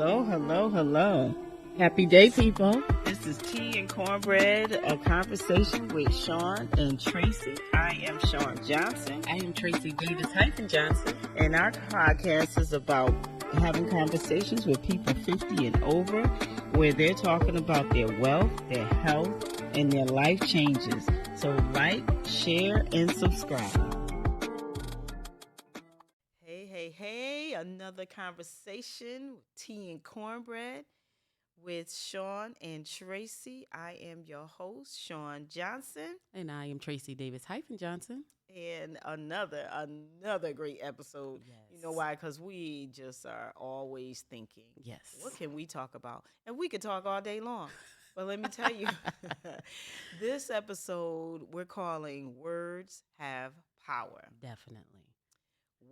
Hello, hello, hello. Happy day, people. This is Tea and Cornbread, a conversation with Sean and Tracy. I am Sean Johnson. I am Tracy Davis-Johnson. And our podcast is about having conversations with people 50 and over, where they're talking about their wealth, their health, and their life changes. So like, share, and subscribe. Hey, another conversation with Tea and Cornbread with Sean and Tracy. I am your host, Sean Johnson. And I am Tracy Davis-Johnson. And another great episode. Yes. You know why? Because we just are always thinking, yes, what can we talk about? And we could talk all day long. But let me tell you, this episode we're calling Words Have Power. Definitely.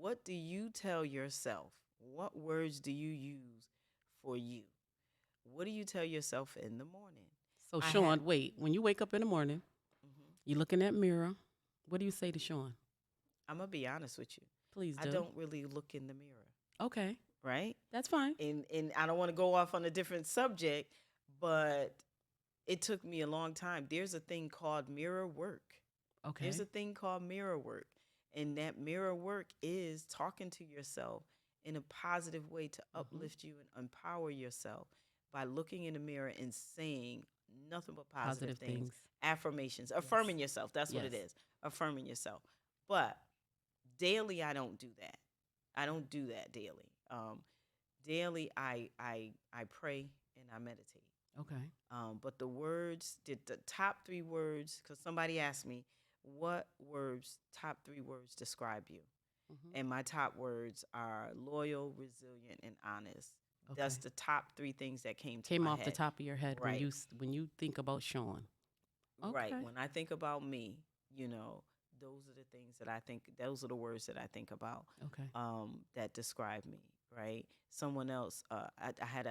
What do you tell yourself? What words do you use for you? What do you tell yourself in the morning? So, Sean, wait. When you wake up in the morning, you look in that mirror. What do you say to Sean? I'm going to be honest with you. Please do. I don't really look in the mirror. Okay. Right? That's fine. And I don't want to go off on a different subject, but it took me a long time. There's a thing called mirror work. Okay. There's a thing called mirror work. And that mirror work is talking to yourself in a positive way to uplift you and empower yourself by looking in the mirror and saying nothing but positive things. Affirmations, affirming yourself. That's what it is. Affirming yourself. But daily, I don't do that. I don't do that daily. Daily, I pray and I meditate. Okay. But the words, the top 3 words, because somebody asked me, what top 3 words describe you? Mm-hmm. And my top words are loyal, resilient, and honest. Okay. That's the top 3 things that came my off head. The top of your head, right, when you think about Sean. Okay. Right. When I think about me, those are the things that I think, those are the words that I think about. Okay. That describe me, right? Someone else, I had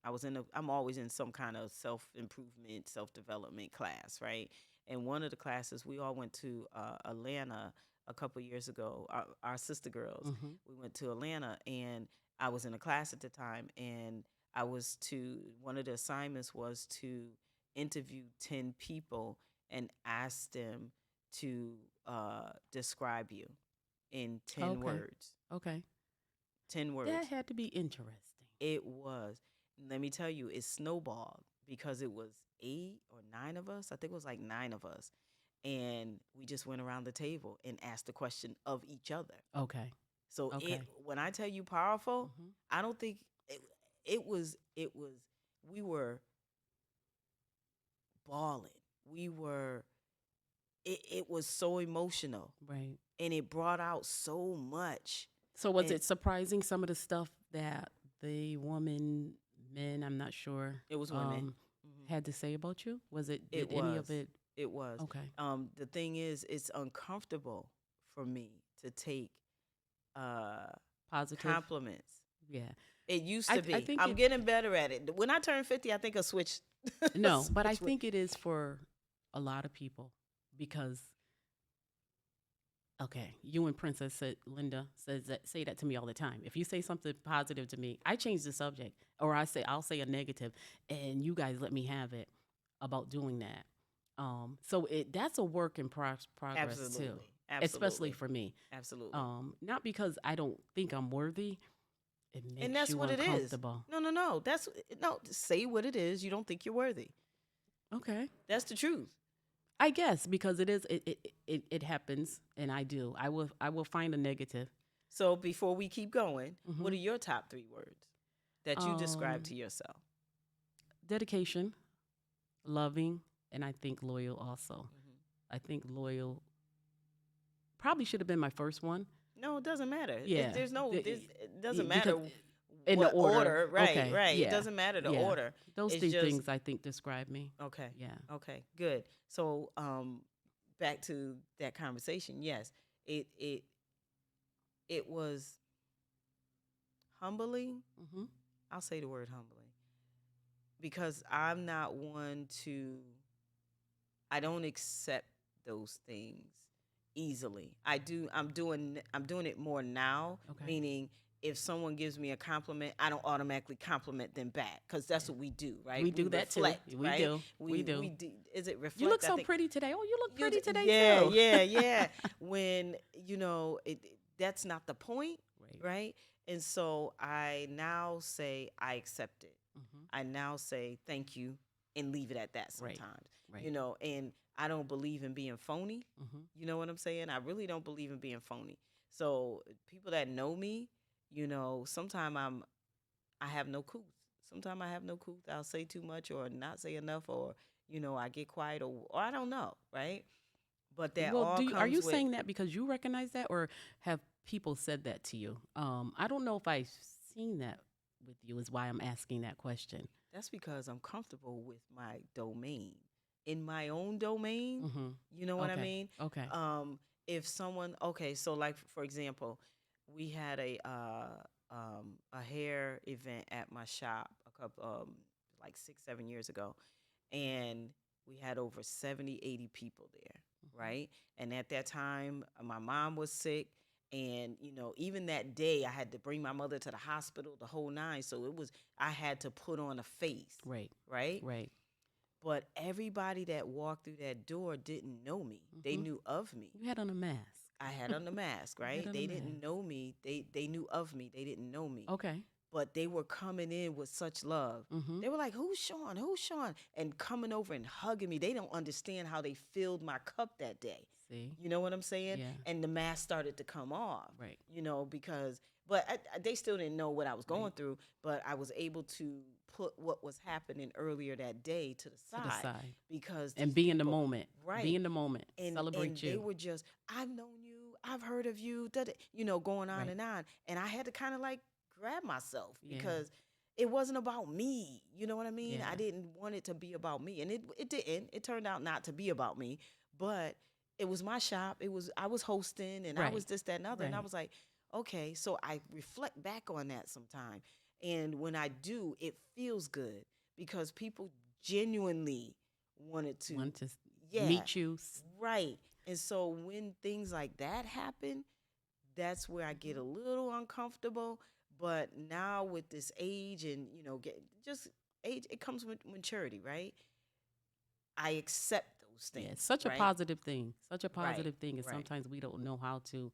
I'm always in some kind of self-improvement, self-development class, right? And one of the classes, we all went to Atlanta a couple years ago, our sister girls. Mm-hmm. We went to Atlanta, and I was in a class at the time, and one of the assignments was to interview 10 people and ask them to describe you in 10 words. Okay. 10 words. That had to be interesting. It was. Let me tell you, it snowballed because it was 8 or 9 of us. I think it was like 9 of us. And we just went around the table and asked the question of each other. Okay. So when I tell you powerful, mm-hmm. I don't think it was, we were bawling. It was so emotional. Right. And it brought out so much. So was it surprising, some of the stuff that the men, I'm not sure. It was women. Mm-hmm. Had to say about you? Was it? It was. Any of it? It was. Okay. The thing is, it's uncomfortable for me to take positive compliments. Yeah. It used to be. I'm getting better at it. When I turn 50, I think I'll switch. No, but I think it is for a lot of people because. Okay, you and Princess Linda say that to me all the time. If you say something positive to me, I change the subject, or I'll say a negative, and you guys let me have it about doing that. So that's a work in progress Absolutely. too, Absolutely. Especially for me. Absolutely. Not because I don't think I'm worthy. It makes and that's you what uncomfortable. It is. No. Say what it is. You don't think you're worthy. Okay, that's the truth. I guess because it is it happens, and I do. I will find a negative. So before we keep going, mm-hmm. What are your top 3 words that you describe to yourself? Dedication, loving, and I think loyal also. Mm-hmm. I think loyal probably should have been my first one. No, it doesn't matter. Yeah, it doesn't matter. In the order. Right, okay. right. Yeah. It doesn't matter the order. Those 3 things I think describe me. Okay. Yeah. Okay, good. So back to that conversation, yes, it was humbling. Mm-hmm. I'll say the word humbling because I'm not one I don't accept those things easily. I'm doing it more now, meaning if someone gives me a compliment, I don't automatically compliment them back, because that's what we do, right? We do that reflect, too. We right? do. We do. Is it reflect? You look I so think pretty today. Oh, you look pretty today yeah, too. yeah. When that's not the point, Right. right? And so I now say I accept it. Mm-hmm. I now say thank you and leave it at that Right. sometimes. Right. And I don't believe in being phony. Mm-hmm. You know what I'm saying? I really don't believe in being phony. So people that know me, sometimes I have no couth. Sometimes I have no couth. I'll say too much or not say enough, or I get quiet, or I don't know, right? But that Well, all are you comes with saying that because you recognize that, or have people said that to you? I don't know if I've seen that with you. Is why I'm asking that question. that's because I'm comfortable with my domain. In my own domain, Mm-hmm. you know what I Okay. mean? Okay. If someone, okay, so like for example, we had a hair event at my shop a couple like 6 7 years ago, and we had over 70 80 people there, Mm-hmm. right? And at that time, my mom was sick, and even that day I had to bring my mother to the hospital, the whole nine. So I had to put on a face, Right. right? Right. But everybody that walked through that door didn't know me. They Mm-hmm. knew of me. You had on a mask. I had on the mask, You had right? on a They didn't mask. know me. They knew of me. They didn't know me. Okay. But they were coming in with such love. Mm-hmm. They were like, "Who's Sean? Who's Sean?" And coming over and hugging me. They don't understand how they filled my cup that day. See. You know what I'm saying? Yeah. And the mask started to come off. Right. But they still didn't know what I was going Right. through. But I was able to put what was happening earlier that day to the To the side, side. because And these be in the people, moment. right? Be in the moment. and Celebrate they you. were just, I've known you, I've heard of you, going on Right. and on. And I had to kind of like grab myself, Yeah. because it wasn't about me. You know what I mean? Yeah. I didn't want it to be about me, and it didn't. It turned out not to be about me, but it was my shop. I was hosting, and I was Right. this, that, and other, and I Right. was like, okay. So I reflect back on that sometime, and when I do, it feels good, because people genuinely wanted to, Want to yeah, meet you. right. And so when things like that happen, that's where I get a little uncomfortable. But now with this age, and just age, it comes with maturity, right? I accept those Yeah, things, it's such a right? positive thing. Such a Right, positive thing. And right, sometimes we don't know how to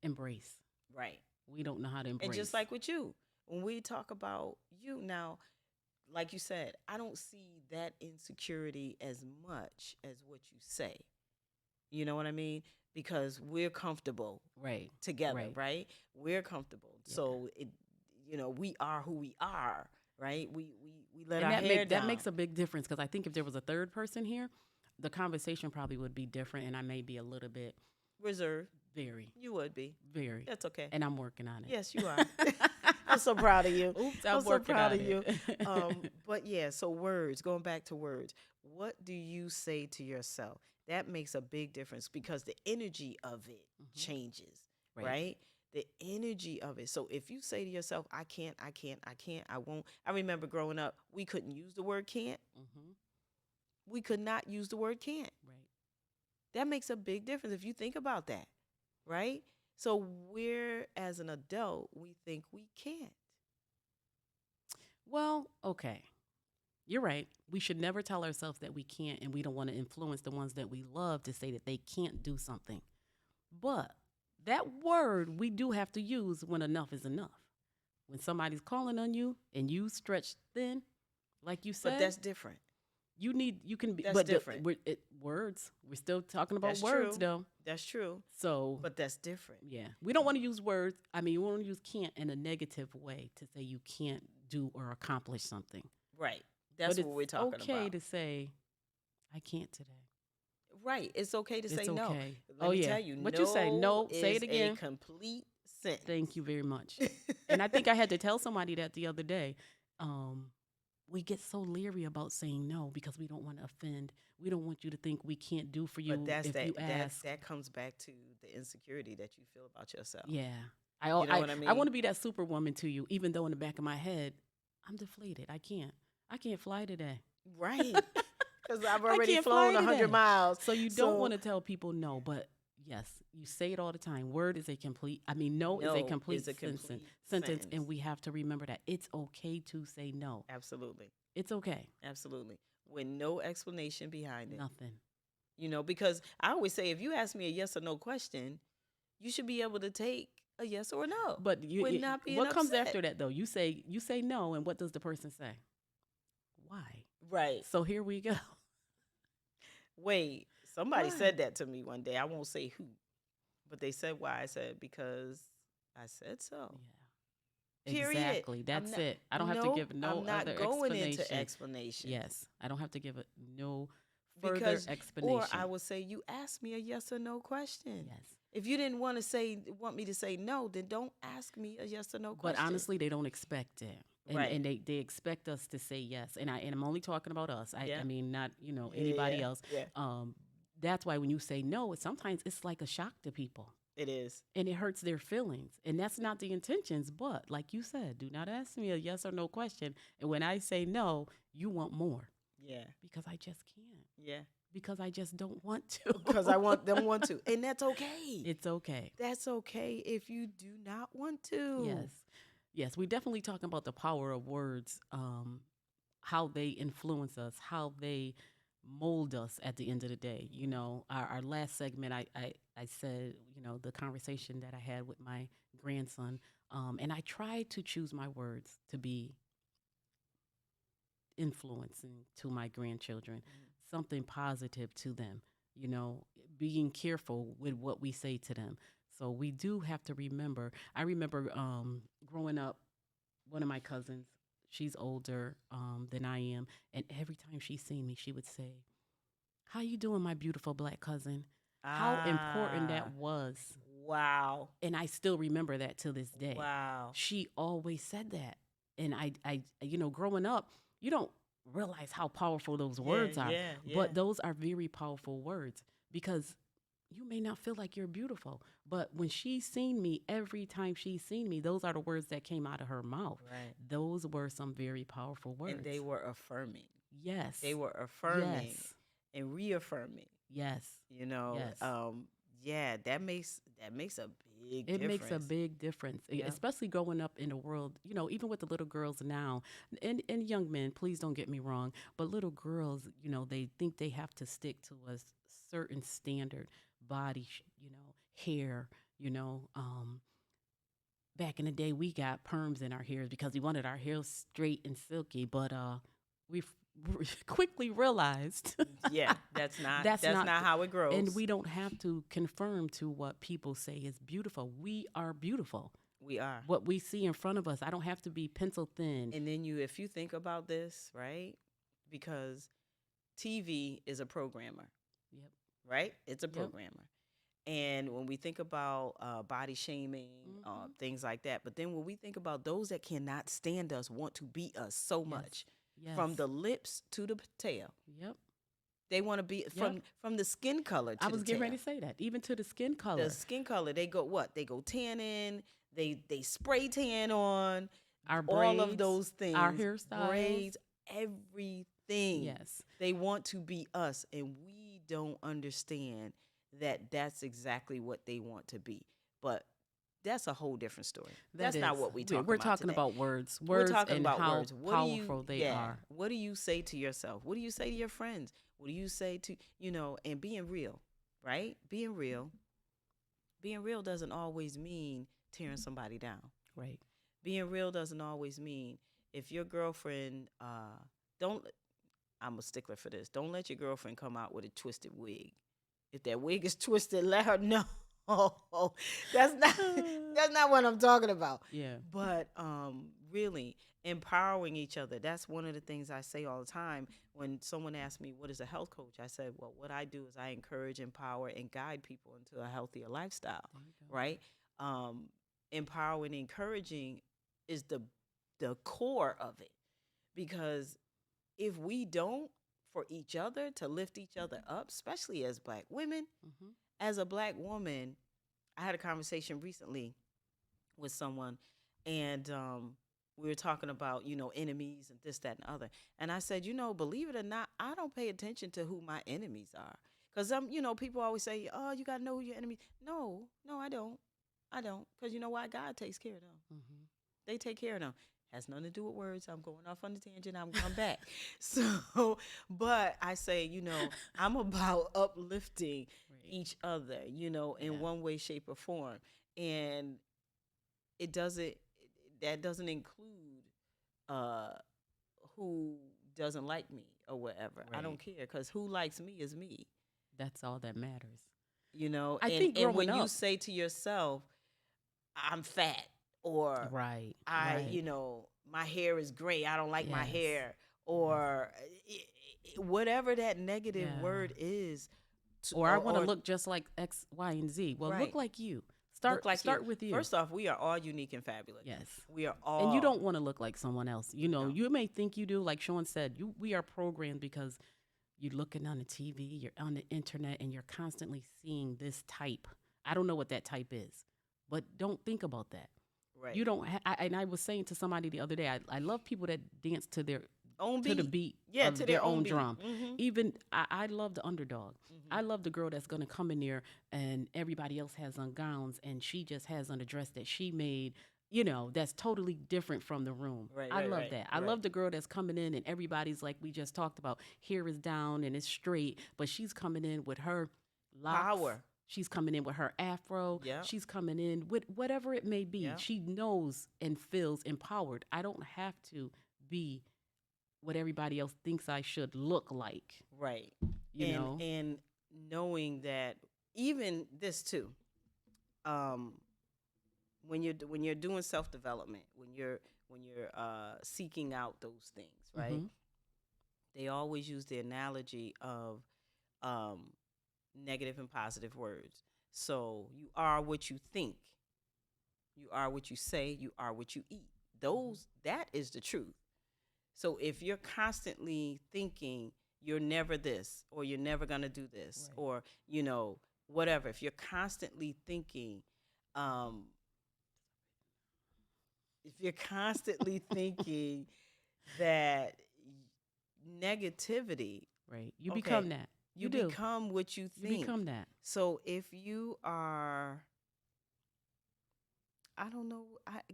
embrace. right. We don't know how to And just embrace. like with you, when we talk about you now, like you said, I don't see that insecurity as much as what you say. You know what I mean? Because we're comfortable Right. together, Right. right? We're comfortable. Yeah. So we are who we are, right? We let And our hair that down. makes a big difference, because I think if there was a third person here, the conversation probably would be different, and I may be a little bit Reserved. very, You would be. very. That's okay. And I'm working on it. Yes, you are. I'm so proud of you. Oops, I'm I'm so working proud on of you. it. But yeah, so words, going back to words, what do you say to yourself? That makes a big difference, because the energy of it Mhm. changes, Right. right? The energy of it. So if you say to yourself, I can't, I won't. I remember growing up, we couldn't use the word can't. Mm-hmm. We could not use the word can't. Right. That makes a big difference if you think about that, right? So we're, as an adult, we think we can't. Well, okay. You're right. We should never tell ourselves that we can't, and we don't want to influence the ones that we love to say that they can't do something. But that word we do have to use when enough is enough. When somebody's calling on you and you stretch thin, like you But said, that's different. you can be. That's But different. words. We're still talking about That's words, true. though. That's true. So But that's different. yeah, we don't want to use words. I mean, we want to use can't in a negative way to say you can't do or accomplish something. Right. That's But what we're it's talking okay about. to say, I can't today. Right. It's okay to say It's no. okay. Let Oh, me yeah. tell you, What no you say? No. Say is it again. a complete sentence. Thank you very much. And I think I had to tell somebody that the other day. We get so leery about saying no because we don't want to offend. We don't want you to think we can't do for you But that's if you ask. that comes back to the insecurity that you feel about yourself. Yeah. You know what I I mean? want to be that superwoman to you, even though in the back of my head, I'm deflated. I can't fly today. Right. Because I've I already can't flown fly 100 today. miles. So you don't want to tell people no, but Yes, you say it all the time. Word is a complete, I mean, no is a No complete is a sentence. complete Sentence, and sentence. we have to remember that it's okay to say no. Absolutely. It's okay. Absolutely. With no explanation behind it. Nothing. Because I always say if you ask me a yes or no question, you should be able to take a yes or a no But with not being what comes upset. after that though? You say no, and what does the person say? Why? Right. So here we go. Wait, somebody Why? said that to me one day. I won't say who, but they said why. I said because I said so. Yeah. Period. Exactly. I'm That's not, it. I don't have to no, give no I'm not other going into explanation. explanations. Yes, I don't have to give no further Because, or explanation. I would say, you asked me a yes or no question. Yes. If you didn't want me to say no, then don't ask me a yes or no But question. honestly, they don't expect it. And Right. and they expect us to say yes. And I'm only talking about us. Yeah. I mean not, Yeah, anybody yeah, else. yeah. That's why when you say no, sometimes it's like a shock to people. It is. And it hurts their feelings. And that's not the intentions. But like you said, do not ask me a yes or no question. And when I say no, you want more. Yeah. Because I just can't. Yeah. Because I just don't want to. Because I want to. And that's okay. It's okay. That's okay if you do not want to. Yes. Yes. We're definitely talking about the power of words, how they influence us, how they mold us at the end of the day. Our last segment, I said, the conversation that I had with my grandson, and I try to choose my words to be influencing to my grandchildren, something positive to them, being careful with what we say to them. So we do have to remember. I remember growing up, one of my cousins, she's older than I am, and every time she seen me, she would say, "How you doing, my beautiful black cousin?" How important that was. Wow. And I still remember that to this day. Wow. She always said that. And growing up, you don't realize how powerful those words are. Yeah, yeah. But those are very powerful words because you may not feel like you're beautiful. But when she's seen me, every time she's seen me, those are the words that came out of her mouth. Right. Those were some very powerful words. And they were affirming. Yes. They were affirming Yes. and reaffirming. Yes. Yes. Yeah, that makes a big difference. It makes a big difference, Yeah. especially growing up in the world, even with the little girls now and young men, please don't get me wrong, but little girls, they think they have to stick to a certain standard body, hair, back in the day, we got perms in our hairs because we wanted our hair straight and silky, but we quickly realized Yeah, that's not not how it grows. and we don't have to conform to what people say is beautiful. We are beautiful. We are. What we see in front of us, I don't have to be pencil thin. And then if you think about this, right? Because TV is a programmer. Yep. Right? It's a Yep. programmer. And when we think about body shaming, things like that, but then when we think about those that cannot stand us, want to beat us so much, Yes. from the lips to the tail, Yep. they want to be from the skin color to I was the getting tail. ready to say that. Even to the skin color. The skin color, they go what? They go tanning, they spray tan on, Our all of braids, those things, our hairstyles. braids, everything. Yes. They want to be us, and we don't understand that that's exactly what they want to be. But that's a whole different story. That's not what we talk about. We're talking today. about words. We're Words talking and about how words. powerful they are. What do you say to yourself? What do you say to your friends? What do you say to, and being real, right? Being real. Being real doesn't always mean tearing somebody down. Right. Being real doesn't always mean if your girlfriend, I'm a stickler for this. Don't let your girlfriend come out with a twisted wig. If that wig is twisted, let her know. That's not what I'm talking about. Yeah. But really empowering each other. That's one of the things I say all the time. When someone asks me, what is a health coach? I said, well, what I do is I encourage, empower, and guide people into a healthier lifestyle, right? Empowering, encouraging is the core of it. Because if we don't, for each other, to lift each other up, especially as Black women, as a Black woman, I had a conversation recently with someone, and we were talking about, enemies and this, that, and other. And I said, believe it or not, I don't pay attention to who my enemies are. Because people always say, "Oh, you gotta know who your enemy." No, no, I don't. I don't. Because you know why? God takes care of them. Mm-hmm. They take care of them. Has nothing to do with words. I'm going off on the tangent. I'm going back. So, but I say, I'm about uplifting Right. each other, in Yeah. one way, shape, or form, and it doesn't. That doesn't include uh, who doesn't like me or whatever. I Right. don't care because who likes me is me. That's all that matters. You know, I and think and growing when you up. say to yourself, I'm fat, or Right. I, Right. my hair is gray, I don't like my Yes. hair, Yes. or whatever that negative Yeah. word is, Or I want to look just like X, Y, and Z. Well, look right, like you. look like you. Start with you. First off, we are all unique and fabulous. Yes. We are And you all. don't want to look like someone else. No. You may think you do, like Sean said. We are programmed because you're looking on the TV, you're on the internet, and you're constantly seeing this type. I don't know what that type is, but don't think about that. Right. You don't. And I was saying to somebody the other day, I love people that dance to their Own to the beat. beat Yeah, of to their their own own beat. drum. Mm-hmm. Even I love the underdog. Mm-hmm. I love the girl that's gonna come in there and everybody else has on gowns and she just has on a dress that she made. That's totally different from the room. Right, I right, love right, that. I right. love the girl that's coming in and everybody's like we just talked about, hair is down and it's straight, but she's coming in with her locks. Power. She's coming in with her afro. Yeah. She's coming in with whatever it may be. Yeah. She knows and feels empowered. I don't have to be what everybody else thinks I should look like. Right. You know? And knowing that even this too, um, when you're doing self development, when you're seeking out those things, right? Mm-hmm. They always use the analogy of um, negative and positive words. So you are what you think, you are what you say, you are what you eat. That is the truth. So if you're constantly thinking you're never this, or you're never gonna do this, Right. or whatever, if you're constantly thinking, um, if you're constantly thinking that negativity, Right. You okay, become that. you do. become what you You think. become that. So if you are, I don't know,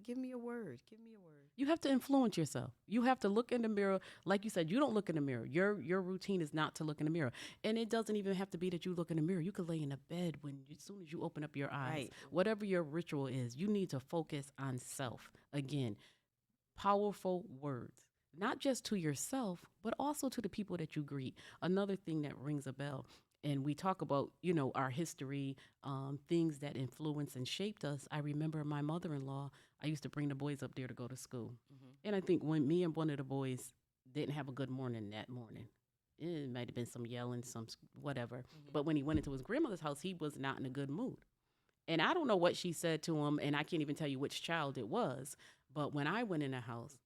give me a word. Give me a word. You have to influence yourself. You have to look in the mirror. Like you said, you don't look in the mirror. Your routine is not to look in the mirror. And it doesn't even have to be that you look in the mirror. You could lay in a bed as soon as you open up your eyes. Right. Whatever your ritual is, you need to focus on self. Again, powerful words, not just to yourself, but also to the people that you greet. Another thing that rings a bell, and we talk about, our history, things that influenced and shaped us. I remember my mother-in-law, I used to bring the boys up there to go to school. Mm-hmm. And I think when me and one of the boys didn't have a good morning that morning, it might have been some yelling, some whatever. Mm-hmm. But when he went into his grandmother's house, he was not in a good mood. And I don't know what she said to him, and I can't even tell you which child it was. But when I went in the house,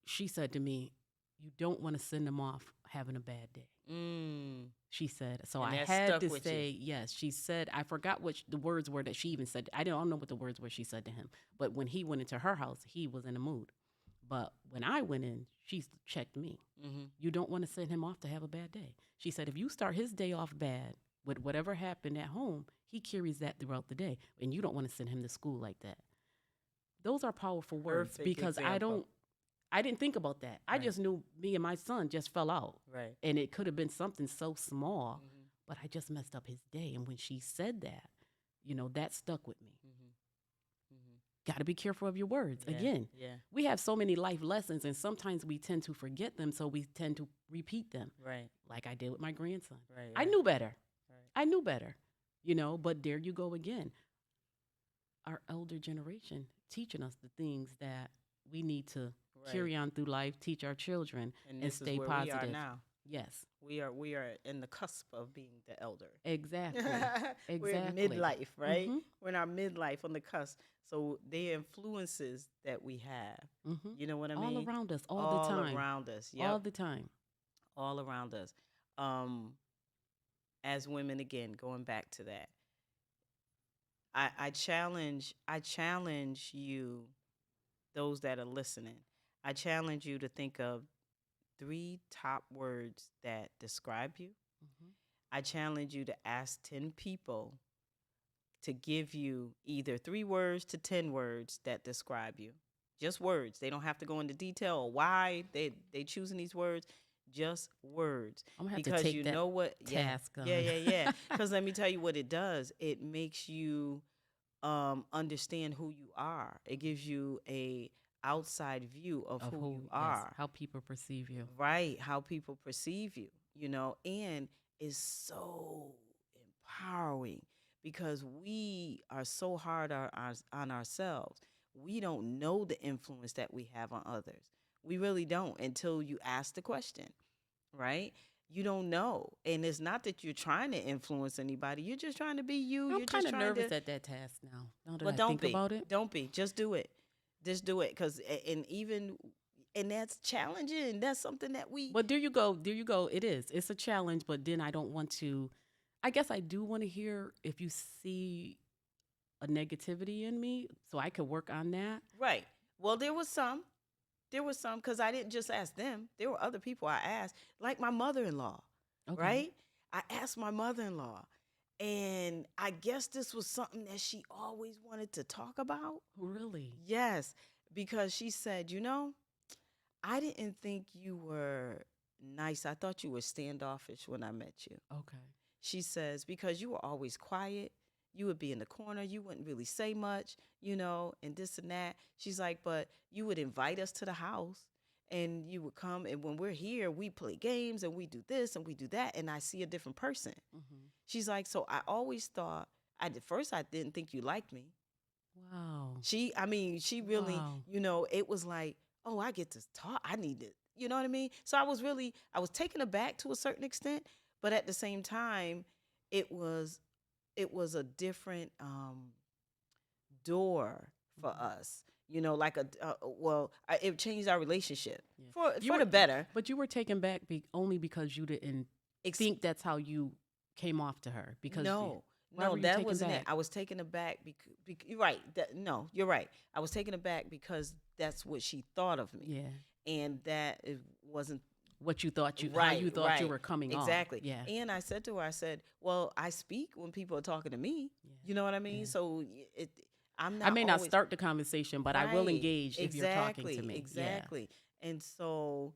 she said to me, "You don't want to send them off having a bad day." She said. So And I that had stuck to with say, yes. She said, I forgot what the words were that she even said. I don't know what the words were she said to him. But when he went into her house, he was in a mood. But when I went in, she checked me. Mm-hmm. You don't want to send him off to have a bad day. She said, if you start his day off bad with whatever happened at home, he carries that throughout the day. And you don't want to send him to school like that. Those are powerful words. Perfect because example. I didn't think about that. I Right. just knew me and my son just fell out. Right. And it could have been something so small, Mm-hmm. but I just messed up his day. And when she said that, that stuck with me. Mm-hmm. Mm-hmm. Got to be careful of your words. Yeah. Again, Yeah. we have so many life lessons, and sometimes we tend to forget them, so we tend to repeat them, Right. like I did with my grandson. Right. I knew better. Right. I knew better, but there you go again. Our elder generation teaching us the things that we need to carry on through life, teach our children, and this stay is where positive. we are now. Yes. We are in the cusp of being the elder. Exactly. We're in Exactly. midlife, right? Mhm. We're in our midlife on the cusp. So the influences that we have, Mhm. you know what I All mean? around us, all the time. All around us. Yep. All the time. All around us. As women, again, going back to that, I challenge you, those that are listening. I challenge you to think of 3 top words that describe you. Mhm. I challenge you to ask 10 people to give you either 3 words to 10 words that describe you. Just words. They don't have to go into detail or why they choosing these words. Just words. I'm gonna have to Because take you that know what? Yeah. task on. Yeah. Because let me tell you what it does. It makes you understand who you are. It gives you a outside view of Of who who, you yes, are. how people perceive you. Right, how people perceive you, and is so empowering because we are so hard on ourselves. We don't know the influence that we have on others. We really don't until you ask the question, right? You don't know. And it's not that you're trying to influence anybody. You're just trying to be you. I'm You're just kind of trying to. nervous at that task now that Well, I don't think be. about it. Don't be. Just do it. Just do it. And that's challenging. That's something that we. But there you go. There you go. It is. It's a challenge, but then I don't want to. I guess I do want to hear if you see a negativity in me, so I could work on that. Right. Well, there was some. There was some because I didn't just ask them. There were other people I asked, like my mother-in-law, Okay. right? I asked my mother-in-law, and I guess this was something that she always wanted to talk about. Really? Yes, because she said, I didn't think you were nice. I thought you were standoffish when I met you. Okay. She says, because you were always quiet. You would be in the corner. You wouldn't really say much, and this and that. She's like, but you would invite us to the house and you would come. And when we're here, we play games and we do this and we do that. And I see a different person. Mm-hmm. She's like, so I always thought, at first I didn't think you liked me. Wow. She really, Wow. it was like, oh, I get to talk. I need to, you know what I mean? So I was taken aback to a certain extent, but at the same time, it was a different door for Mhm. us. Like it changed our relationship Yeah. for the better. But you were taken back only because you didn't Ex- think that's how you came off to her. Because why no, were you that taken wasn't it. back? I was taken aback because you're right. No, you're right. I was taken aback because that's what she thought of me, Yeah. and that it wasn't What you thought how right. you thought you were coming off. Exactly. Yeah. And I said to her, I said, "Well, I speak when people are talking to me. Yeah. You know what I mean? Yeah. So I'm I not may not always start the conversation, but I will right. engage if you're talking to me. Exactly. And so,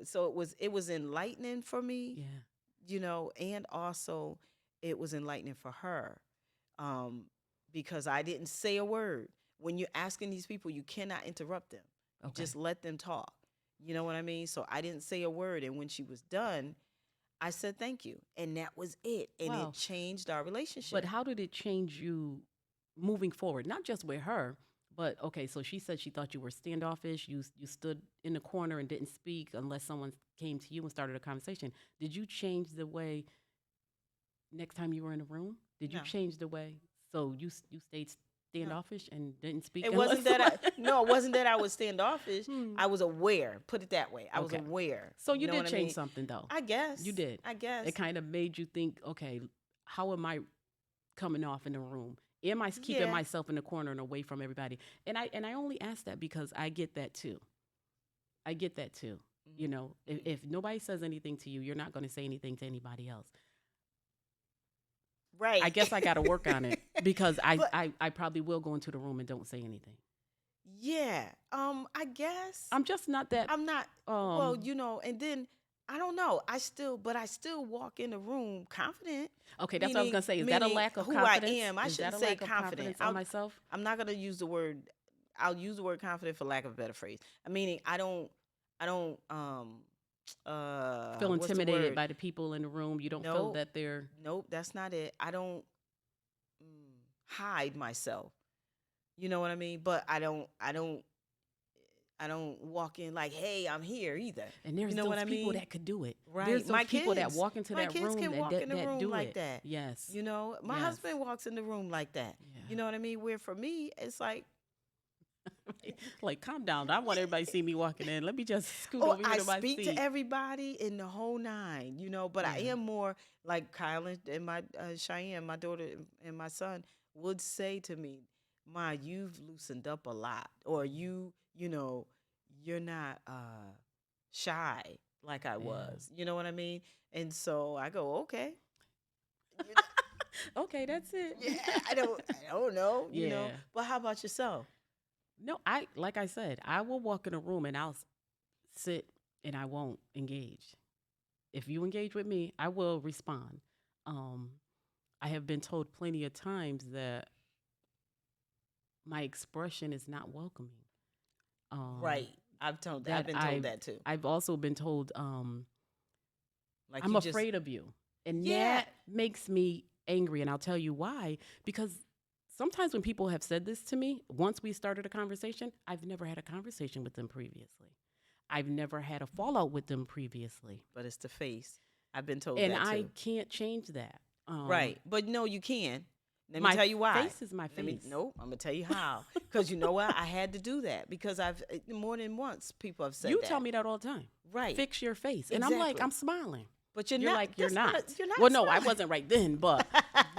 so it was enlightening for me, Yeah. and also it was enlightening for her, um, because I didn't say a word. When you're asking these people, you cannot interrupt them. You Okay. just let them talk. You know what I mean? So I didn't say a word. And when she was done, I said thank you. And that was it. And it Wow. changed our relationship. But how did it change you moving forward? Not just with her, but okay, so she said she thought you were standoffish. You stood in the corner and didn't speak unless someone came to you and started a conversation. Did you change the way next time you were in a room? Did you No. change the way so you stayed No. standoffish and didn't speak? It unless wasn't that someone- it wasn't that I was standoffish. Hmm. I was aware. Put it that way. I was Okay. aware. So you know did what I change mean? something though. I guess. You did. I guess. It kind of made you think, okay, how am I coming off in the room? Am I keeping Yeah. myself in the corner and away from everybody? And I only ask that because I get that too. I get that too. You know, if nobody says anything to you, you're not going to say anything to anybody else. Right. I guess I got to work on it because But- I probably will go into the room and don't say anything. Yeah. I guess. I'm just not that. I'm not. Well, and then I don't know. I still walk in the room confident. Okay, that's what I was gonna say. Is that a meaning lack of who confidence? I am? I Is shouldn't that a say lack of confident. confidence on myself? I'm not gonna use the word. I'll use the word confident for lack of a better phrase. Meaning I don't. Feel What's the intimidated word? by the people in the room. You don't feel Nope. that they're Nope, that's not it. I don't hide myself. You know what I mean? But I don't walk in like, "Hey, I'm here," either. and there's You know those what I people mean? that could do it. Right. There's those My people that kids. walk into My that kids room can that walk in the that room do like it. that. Yes. My Yes. husband walks in the room like that. Yeah. You know what I mean? Where for me, it's like, Like, calm down. I want everybody to see me walking in. Let me just scoot oh, over here I to my speak seat. to everybody in the whole nine, but I Yeah. am more like Kyle and my Cheyenne, my daughter and my son would say to me, "Ma, you've loosened up a lot," or you're not shy like I Yeah. was. You know what I mean? And so I go, okay. You Okay, that's it. yeah, I don't know, Yeah. But how about yourself? No, like I said, I will walk in a room and I'll sit and I won't engage. If you engage with me, I will respond. Um, I have been told plenty of times that my expression is not welcoming. Um, Right. I've that been told I've that too. I've also been told Like I'm you just afraid of you, and yeah. that makes me angry. And I'll tell you why. Because sometimes when people have said this to me, once we started a conversation, I've never had a conversation with them previously. I've never had a fallout with them previously, But it's the face. I've been told and that I too. can't change that. Right. But no, you can. Let me My tell you why. face is my Let me face. nope. I'm gonna tell you how. Because you know what? I had to do that because I've more than once people have said You that. tell me that all the time. Right. Fix your face, and I'm like, Exactly. I'm smiling. But you're You're not. like, you're That's not. You're not. Well, no, I smiling. wasn't right then, but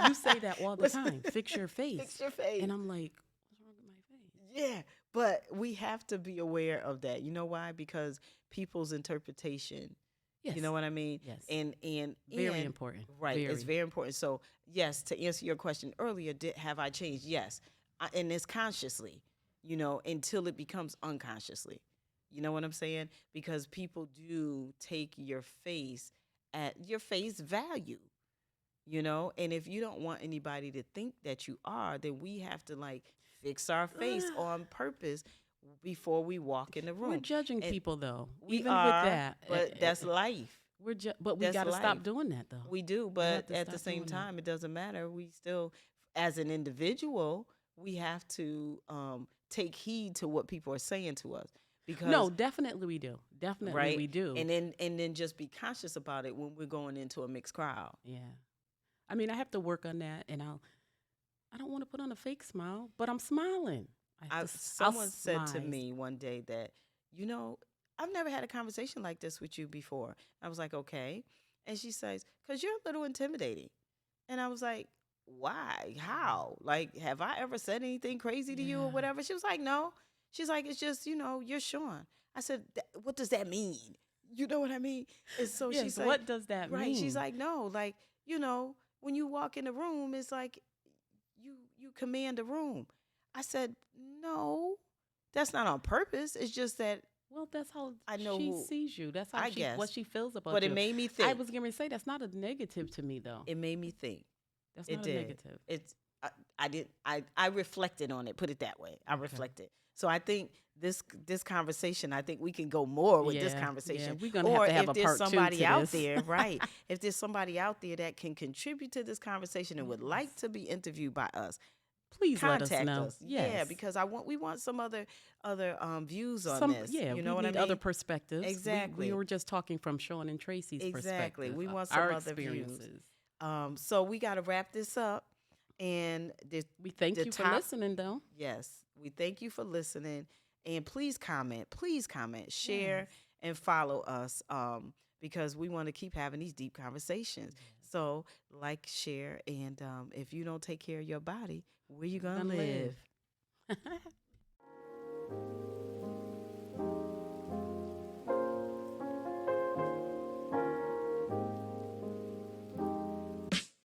you say that all the What's- time. Fix your face. Fix your face. And I'm like, what's wrong with my face? Yeah, but we have to be aware of that. You know why? Because people's interpretation. Yes. You know what I mean? Yes. And Very important. right, it's Very. very important. So yes, to answer your question earlier, have I changed? Yes, and it's consciously. Until it becomes unconsciously. You know what I'm saying? Because people do take your face at your face value. And if you don't want anybody to think that you are, then we have to like fix our face on purpose before we walk in the room. We're judging And people though. we Even are, with that, but that's life. but we That's got to life. stop doing that though. We do, have but to at the stop same doing that. time, it doesn't matter. We still, as an individual, we have to take heed to what people are saying to us because No, definitely we do. Definitely right, we do. and then just be conscious about it when we're going into a mixed crowd. Yeah. I mean, I have to work on that, and I don't want to put on a fake smile, but I'm smiling. Someone said to me one day that, I've never had a conversation like this with you before. I was like, okay. And she says, because you're a little intimidating. And I was like, why? How? Like, have I ever said anything crazy to you or Yeah. whatever? She was like, no. She's like, it's just, you're Sean. I said, what does that mean? You know what I mean? And so Yes, she's like, what does that right. mean? She's like, no, like, when you walk in the room, it's like you command the room. I said, no, that's not on purpose. It's just that Well, that's how I know she who- sees you. That's how I what guess. she feels about but you. it made me I think. was going to say that's not a negative to me though. It made me think. That's It not did. a negative. It's I did I reflected on it. Put it that way. I Okay. reflected. So I think this conversation. I think we can go more with this Yeah, conversation. yeah. We're gonna or have if a there's part two somebody to out this. there, right? If there's somebody out there that can contribute to this conversation and would like to be interviewed by us, Please let us contact know. us. Yes. Yeah, because we want some other views on Some, this. yeah, you know we what need I mean? other perspectives. Exactly. We were just talking from Sean and Tracy's Exactly. perspective. We want some our other views. experiences. So we got to wrap this up. And We thank the you for top- listening, though. yes, we thank you for listening. And please comment, share, and follow us because we want to keep having these deep conversations. So like, share, and if you don't take care of your body, where you going to Gonna live? live.